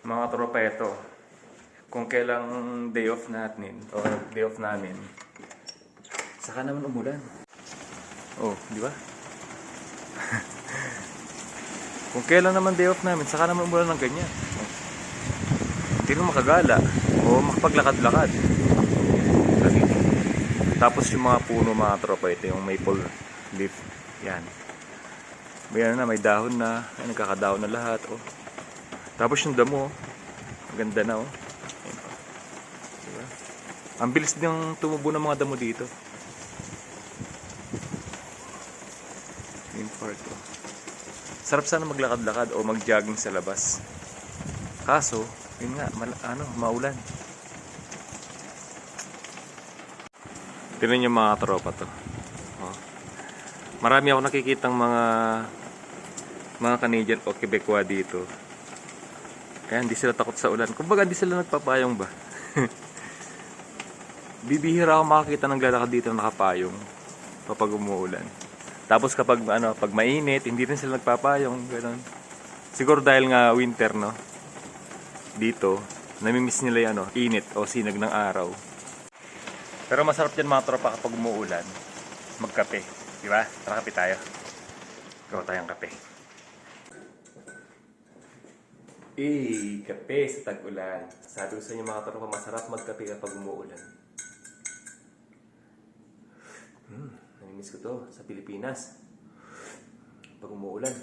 Mga tropa, ito. Kung kailang day off natin, o day off namin, saka naman umulan. Oh, di ba? Kung kailan naman day off namin, saka naman umulan ng ganyan. Oh. Hindi mo makagala o makapaglakad-lakad. Tapos yung mga puno, mga tropa, ito yung maple leaf. Yan. May dahon na. Ay, nagkakadahon na lahat. Oh. Tapos yung damo, maganda na. Oh. Diba? Ang bilis din tumubo ng mga damo dito. Yung part. Oh. Sarap sana maglakad-lakad o mag-jogging sa labas. Kaso, yun nga, maulan. Tignan niyo mga tropa to. Oh. Marami ako nakikitang mga Canadian o Quebecois dito. Kaya hindi sila takot sa ulan. Kumbaga hindi sila nagpapayong ba? Bibihira ako makakita ng lalakad dito na nakapayong kapag umuulan. Tapos kapag pag mainit, hindi rin sila nagpapayong, gano'n. Siguro dahil nga winter, no. Dito, namimiss nila 'yung init o sinag ng araw. Pero masarap yan mga tropa kapag umuulan, magkape, di ba? Tara, kape tayo. Gawa tayong kape. Kape sa tag-ulan. Sabi ko sa inyo mga tropa, masarap magkape kapag umuulan. Namimiss ko to sa Pilipinas. Pag umuulan.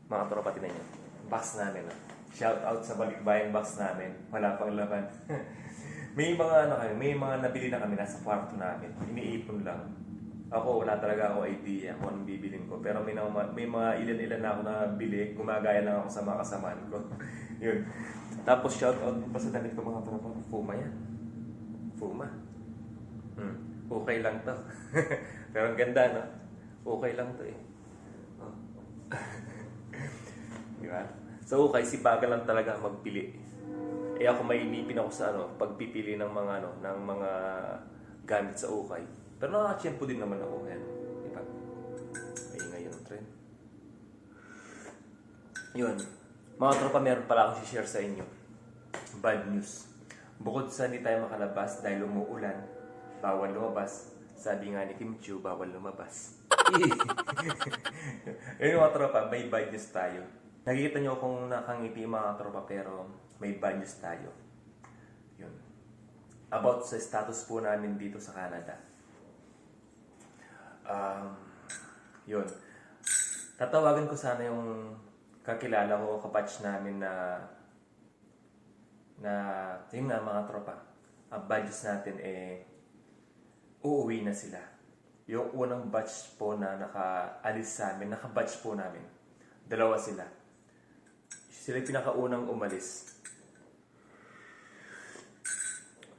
Mga tropa, tinan nyo. Box namin. Shout out sa balikbayang box namin. Wala pang laman. May mga nabili na kami nasa kwarto namin. Iniipon lang. Ako, wala talaga ako idea kung anong bibilin ko. Pero may mga ilan-ilan na ako nabili. Gumagaya lang ako sa mga kasamaan ko. Yun. Tapos shout out pa sa damit ko mga tropa. Fuma yan. Fuma. Okay lang to. Pero ang ganda, no? Okay lang to eh. Oh. Diba? So, okay, si Baga lang talaga magpili. Eh ako may inipin ako sa pagpipili ng mga gamit sa ukay. Pero nakaka-tiyempo din naman ako ngayon. Diba? Ay ngayon trend. Yun. Mga tropa, meron pala akong share sa inyo. Bad news. Bukod sa hindi tayo makalabas dahil umuulan, bawal lumabas. Sabi nga ni Kim Chiu, bawal lumabas. Ayun mga tropa, may bad news tayo. Nakikita nyo kung nakangiti mga tropa, pero may bad news tayo. Yun. About sa status po namin dito sa Canada. Yun. Tatawagan ko sana yung kakilala ko, kabatch namin yun nga mga tropa. Ang bad news natin uuwi na sila. Yung unang batch po na nakaalis sa amin, nakabatch po namin. Dalawa sila. Sila yung pinakaunang umalis.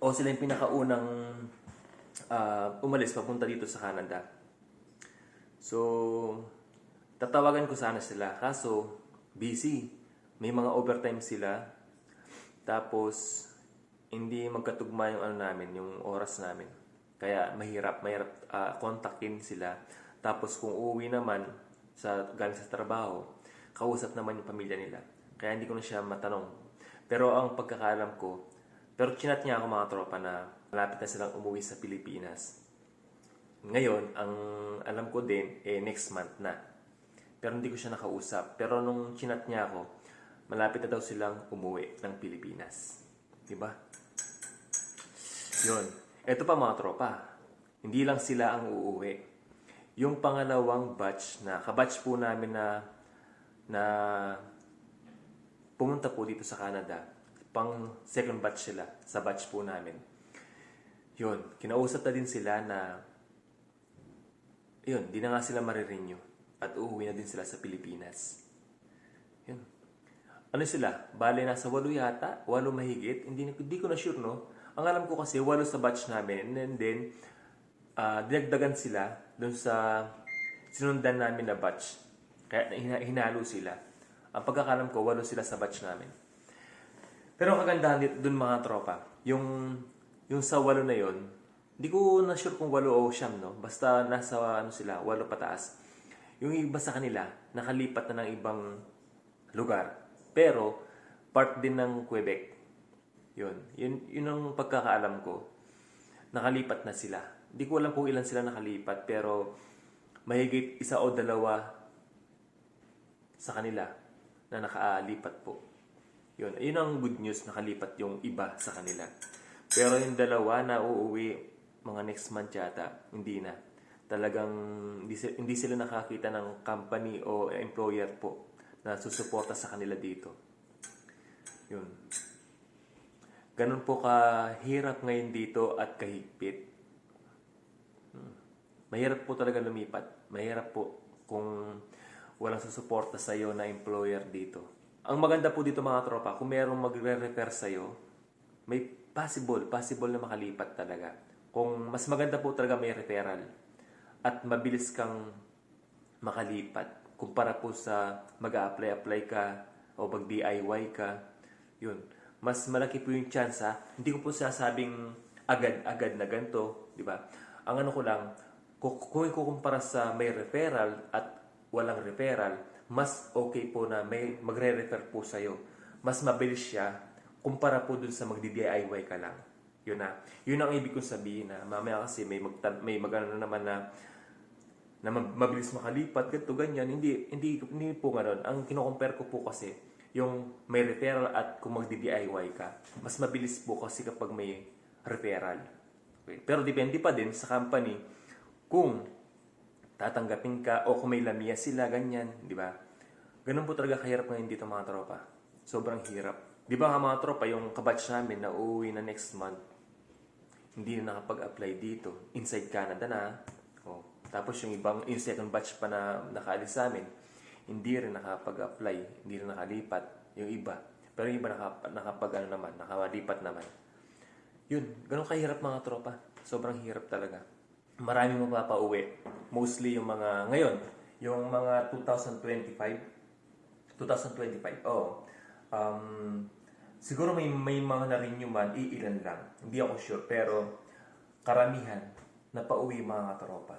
O sila yung pinakaunang umalis papunta dito sa Canada. So, tatawagan ko sana sila. Kaso, busy. May mga overtime sila. Tapos, hindi magkatugma yung namin, yung oras namin. Kaya mahirap kontakin sila. Tapos kung uuwi naman galing sa trabaho, kausap naman yung pamilya nila. Kaya hindi ko na siya matanong. Pero ang pagkakaalam ko, pero chinat niya ako mga tropa na malapit na silang umuwi sa Pilipinas. Ngayon, ang alam ko din, next month na. Pero hindi ko siya nakausap. Pero nung chinat niya ako, malapit na daw silang umuwi ng Pilipinas. Diba? Yun. Ito pa mga tropa. Hindi lang sila ang uuwi. Yung pangalawang batch kabatch po namin na pumunta po dito sa Canada. Pang second batch sila sa batch po namin. Yun, kinausap na din sila na yun, di na nga sila marirenew at uuwi na din sila sa Pilipinas. Yun. Ano sila? Bale, nasa 8 yata, 8 mahigit. Hindi ko na sure, no? Ang alam ko kasi 8 sa batch namin, and then dinagdagan sila dun sa sinundan namin na batch. Kaya hinalo sila. Ang pagkakalam ko, 8 sila sa batch namin. Pero ang kagandahan dito dun mga tropa, yung sa 8 na yon, di ko na sure kung 8 o 9, no? Basta nasa sila, 8 pataas. Yung iba sa kanila, nakalipat na ng ibang lugar. Pero, part din ng Quebec. Yun ang pagkakaalam ko. Nakalipat na sila. Hindi ko alam kung ilan sila nakalipat, pero mahigit isa o dalawa sa kanila na nakalipat po. Yun ang good news, nakalipat yung iba sa kanila. Pero yung dalawa na uuwi mga next month yata, hindi na. Talagang hindi sila nakakita ng company o employer po na susuporta sa kanila dito. Yun. Ganun po kahirap ngayon dito at kahigpit. Mahirap po talaga lumipat. Mahirap po kung walang susuporta sa iyo na employer dito. Ang maganda po dito mga tropa, kung merong magre-refer sa iyo, may possible na makalipat talaga. Kung mas maganda po talaga may referral at mabilis kang makalipat kumpara po sa mag-a-apply ka o mag-DIY ka. Yun. Mas malaki po yung chance ha. Hindi ko po sasabing agad-agad na ganito, di ba? Ang ano ko lang, kung ikukumpara sa may referral at walang referral, mas okay po na may magre-refer po sa'yo. Mas mabilis siya kumpara po dun sa magdi-DIY ka lang. Yun na. Yun ang ibig kong sabihin na mamaya kasi may magano naman na mabilis makalipat, ganito, ganyan. Hindi po ganoon. Ang kino-compare ko po kasi yung may referral at kung magdi-DIY ka. Mas mabilis po kasi kapag may referral. Okay. Pero depende pa din sa company kung tatanggapin ka o kung may lamia sila, ganyan, di ba? Ganun po talaga kahirap ngayon dito mga tropa. Sobrang hirap. Di ba mga tropa, yung kabatch namin na uuwi na next month, hindi na nakapag-apply dito. Inside Canada na. Oh. Tapos yung second batch pa na nakaalis sa amin, hindi rin nakapag-apply, hindi rin nakalipat yung iba. Pero yung iba nakalipat naman. Yun, ganun kahirap mga tropa. Sobrang hirap talaga. Maraming mapapauwi. Mostly yung mga, ngayon, yung mga 2025, siguro may mga na-renew man, iilan lang. Hindi ako sure, pero karamihan, napauwi mga tropa.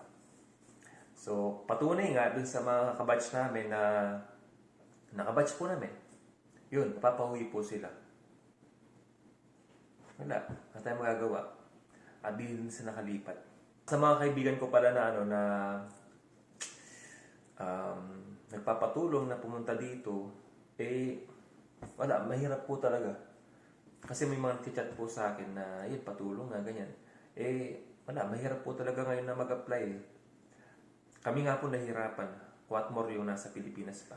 So, patunay nga dun sa mga kabatch namin na nakabatch po namin. Yun, papauwi po sila. Wala tayong magagawa. At di din sila nakalipat. Sa mga kaibigan ko pala na nagpapatulong na pumunta dito, wala, mahirap po talaga. Kasi may mga nagchat po sa akin na, yun, patulong na, ganyan. Wala, mahirap po talaga ngayon na mag-apply. Kami nga po nahirapan. What more yung nasa Pilipinas pa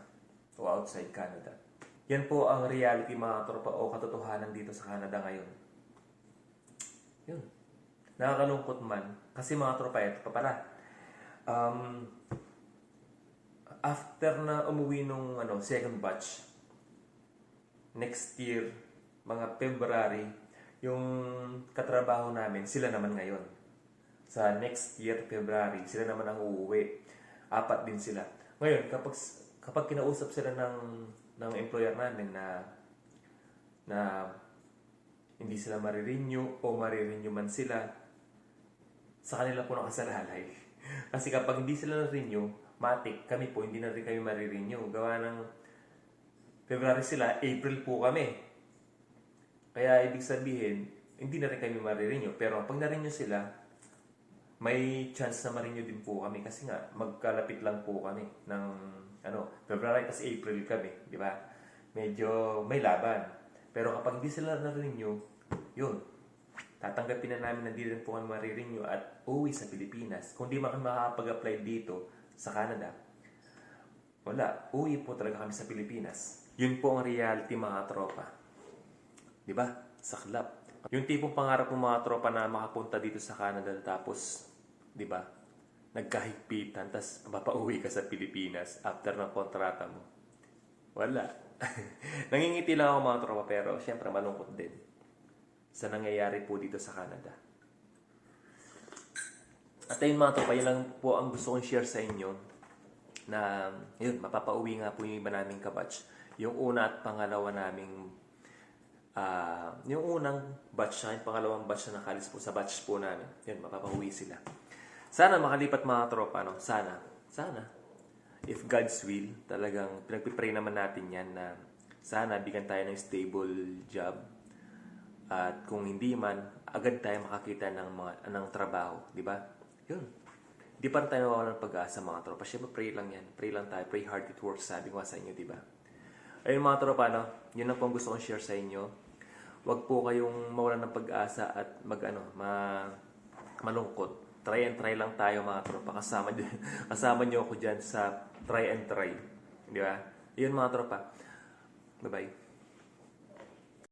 o outside Canada. Yan po ang reality mga tropa o katotohanan dito sa Canada ngayon. Yun. Nakakalungkot man. Kasi mga tropa, ito pa pala. After na umuwi nung second batch, next year, mga February, yung katrabaho namin, sila naman ngayon. Sa next year, February, sila naman ang uuwi. 4 din sila. Ngayon, kapag kinausap sila ng employer namin na hindi sila marirenew o marirenew man sila, sa kanila po nakasalalay. Kasi kapag hindi sila na-renew, matik, kami po, hindi na rin kami marirenew. Gawa ng February sila, April po kami. Kaya ibig sabihin, hindi na rin kami marirenew. Pero pag na-renew sila, may chance na ma-renew din po kami. Kasi nga, magkalapit lang po kami ng February kasi April kami. Di ba? Medyo may laban. Pero kapag hindi sila na-renew, yun, tatanggapin na namin na di rin po kami marirenew at uwi sa Pilipinas. Kung di makapag-apply dito sa Canada, wala, uwi po talaga kami sa Pilipinas. Yun po ang reality mga tropa. Diba? Saklap. Yung tipong pangarap ng mga tropa na makapunta dito sa Canada tapos, diba, nagkahigpitan, tapos mapauwi ka sa Pilipinas after ng kontrata mo. Wala. Nangingiti lang ako mga tropa pero syempre malungkot din sa nangyayari po dito sa Canada. At ayun mga tropa, yun lang po ang gusto kong share sa inyo na yun, mapapauwi nga po yung iba naming kabatch. Yung una at pangalawa naming yung unang batch na, yung pangalawang batch na nakalis po sa batch po namin. Yun, mapapauwi sila. Sana makalipat mga tropa, no? Sana. If God's will, talagang pinagpipray naman natin yan na sana bigyan tayo ng stable job. At kung hindi man, agad tayo makakita ng trabaho, di ba? Yun. Di pa rin tayo nawawalan ng pag-asa mga tropa. Siyempre, pray lang yan. Pray lang tayo. Pray hard, it works. Sabi ko sa inyo, di ba? Ayun mga tropa, no? Yun lang po ang gusto kong share sa inyo. Huwag po kayong mawalan ng pag-asa at malungkot. Try and try lang tayo mga tropa. Kasama nyo ako dyan sa try and try. Di ba? Yun mga tropa. Bye-bye.